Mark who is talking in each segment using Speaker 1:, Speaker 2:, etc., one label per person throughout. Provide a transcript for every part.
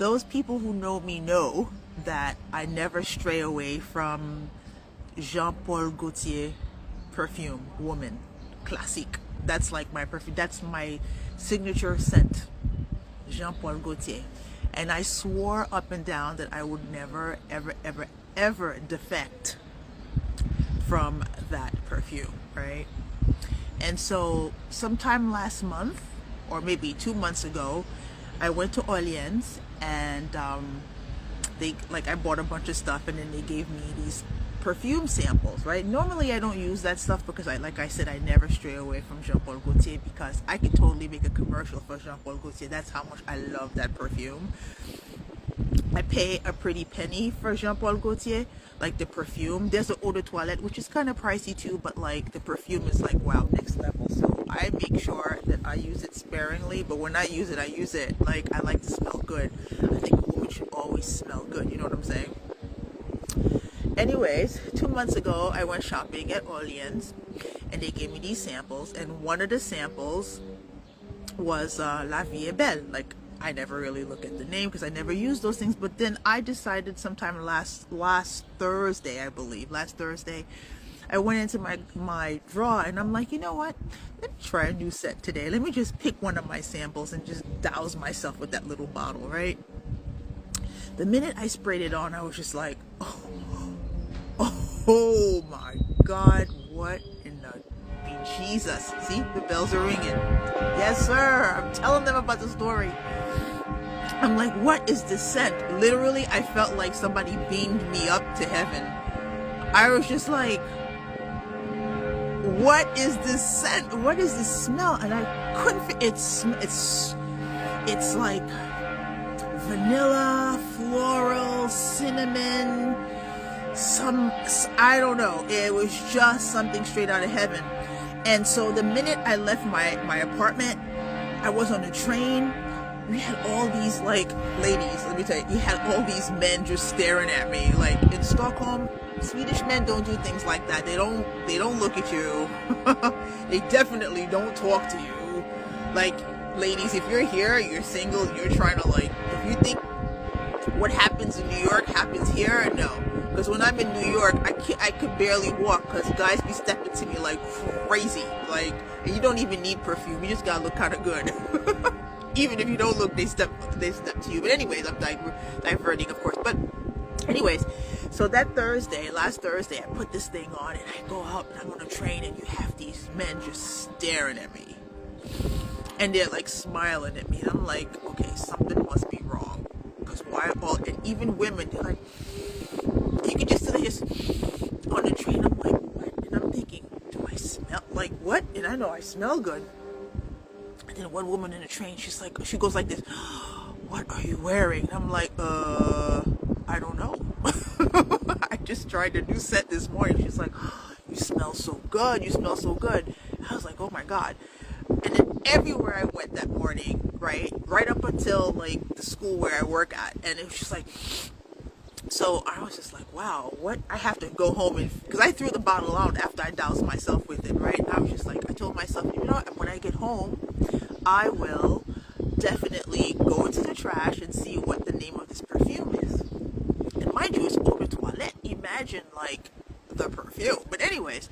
Speaker 1: those people who know that I never stray away from Jean Paul Gaultier perfume, Woman, classic. That's like my perfume. That's my signature scent, Jean Paul Gaultier. And I swore up and down that I would never, ever, ever, ever defect from that perfume, right? And so sometime last month, or maybe 2 months ago, I went to Orleans, and I bought a bunch of stuff, and then they gave me these perfume samples, right? Normally I don't use that stuff because like I said, I never stray away from Jean Paul Gaultier, because I could totally make a commercial for Jean Paul Gaultier. That's how much I love that perfume. I pay a pretty penny for Jean Paul Gaultier, like the perfume. There's an eau de toilette, which is kind of pricey too, but like the perfume is like, wow, next level. So I make sure that I use it sparingly, but when I use it like I like to smell good. I think a woman should always smell good, you know what I'm saying? Anyways, 2 months ago, I went shopping at Orleans, and they gave me these samples, and one of the samples was La Vie Estt Belle. Like, I never really look at the name because I never use those things, but then I decided sometime last Thursday, I believe, I went into my drawer, and I'm like, you know what? Let me try a new scent today. Let me just pick one of my samples and just douse myself with that little bottle, right? The minute I sprayed it on, I was just like, oh my God, what in the Jesus. See, the bells are ringing. Yes, sir. I'm telling them about the story. I'm like, what is this scent? Literally, I felt like somebody beamed me up to heaven. I was just like, what is this scent? What is this smell? And I couldn't, it's like vanilla, floral, cinnamon, I don't know. It was just something straight out of heaven. And so the minute I left my apartment, I was on a train. We had all these, like, ladies, let me tell you, we had all these men just staring at me. Like, in Stockholm, Swedish men don't do things like that. They don't look at you. They definitely don't talk to you. Like, ladies, if you're here, you're single, you're trying to, like, if you think what happens in New York happens here, no. Because when I'm in New York, I could barely walk because guys be stepping to me like crazy. Like, and you don't even need perfume. You just gotta look kind of good. Even if you don't look, they step to you. But anyways, I'm diverting, of course. But anyways, so that last Thursday, I put this thing on, and I go out, and I'm on a train, and you have these men just staring at me. And they're like smiling at me. And I'm like, okay, something must be wrong. Because why all, and even women, they're like, you can just see this on the train. I'm like, what? And I'm thinking, do I smell like what? And I know I smell good. And then one woman in the train, she goes like this, what are you wearing? And I'm like, I don't know. I just tried a new scent this morning. She's like, you smell so good. You smell so good. I was like, oh my God. And then everywhere I went that morning, right up until like the school where I work at, and it was just like, so I was just like, wow, what? I have to go home, and because I threw the bottle out after I doused myself with it, right? I was just like, I told myself, you know what? When I get home, I will definitely go into the trash and see what the name of this perfume is. And mind you, it's eau de toilette. Imagine like the perfume. But anyways,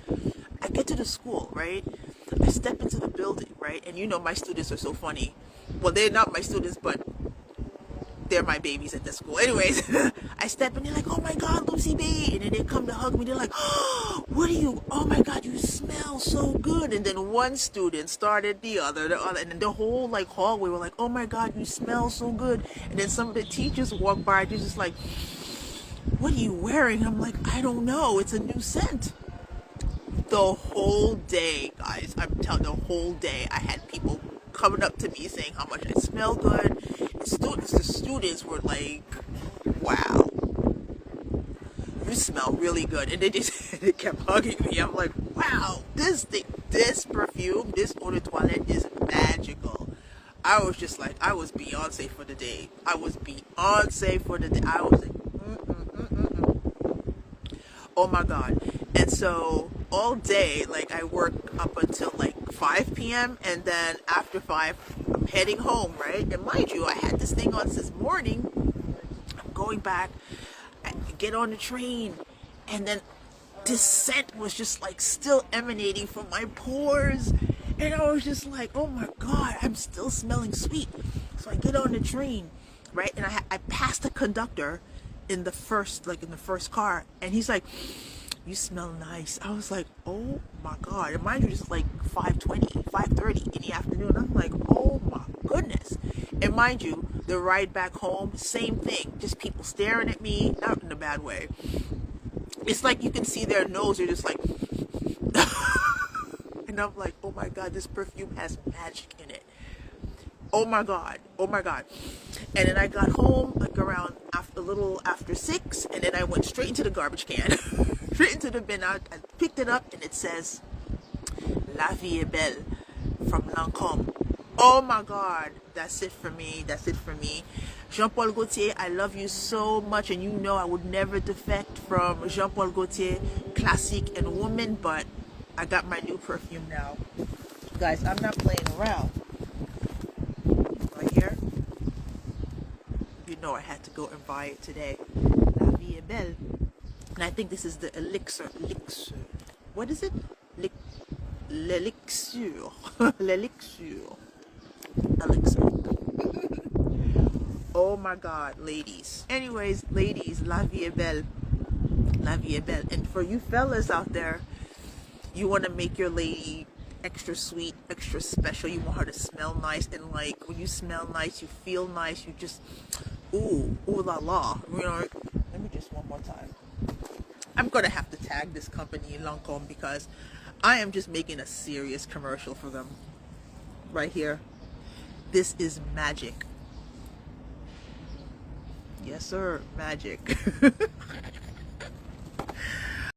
Speaker 1: I get to the school, right? I step into the building, right? And you know my students are so funny. Well, they're not my students, but they're my babies at the school. Anyways, I step in, they're like, oh my God, Lucy B. And then they come to hug me. They're like, oh, oh my God, you smell so good. And then one student started the other, and then the whole like hallway were like, oh my God, you smell so good. And then some of the teachers walk by, they're just like, what are you wearing? I'm like, I don't know. It's a new scent. The whole day, guys, I'm telling you, the whole day, I had people coming up to me saying how much I smell good. And the students were like, wow, you smell really good. And they kept hugging me. I'm like, wow, this perfume, this eau de toilette is magical. I was just like, I was Beyonce for the day. I was like, oh my God. And so all day, like I work up until like 5 p.m. and then after 5, I'm heading home, right? And mind you, I had this thing on since morning, going back. I get on the train, and then this scent was just like still emanating from my pores, and I was just like, oh my god, I'm still smelling sweet. So I get on the train, right, and I passed the conductor in the first car, and he's like, you smell nice. I was like, oh my god. And mind you, it's like 5:30 in the afternoon. I'm like, oh my goodness. And mind you, the ride back home, same thing, just people staring at me, not in a bad way. It's like you can see their nose, they're just like and I'm like, oh my god, this perfume has magic in it. Oh my god, oh my god. And then I got home like around a little after 6, and then I went straight into the garbage can. Straight into the bin. I picked it up, and it says La Vie Estt Belle from Lancôme. Oh my god, that's it for me. That's it for me. Jean-Paul Gaultier, I love you so much, and you know I would never defect from Jean-Paul Gaultier Classique and Woman, but I got my new perfume now. Guys, I'm not playing around. Right here, you know I had to go and buy it today. La Vie Estt Belle. And I think this is the elixir. What is it? L'elixir. L'elixir. Elixir. Oh my god, ladies. Anyways, ladies, La Vie Estt Belle. La Vie Estt Belle. And for you fellas out there, you want to make your lady extra sweet, extra special. You want her to smell nice, and like when you smell nice, you feel nice. You just, ooh la la. You know, let me just one more time. I'm gonna have to tag this company, Lancôme, because I am just making a serious commercial for them. Right here. This is magic. Yes, sir, magic.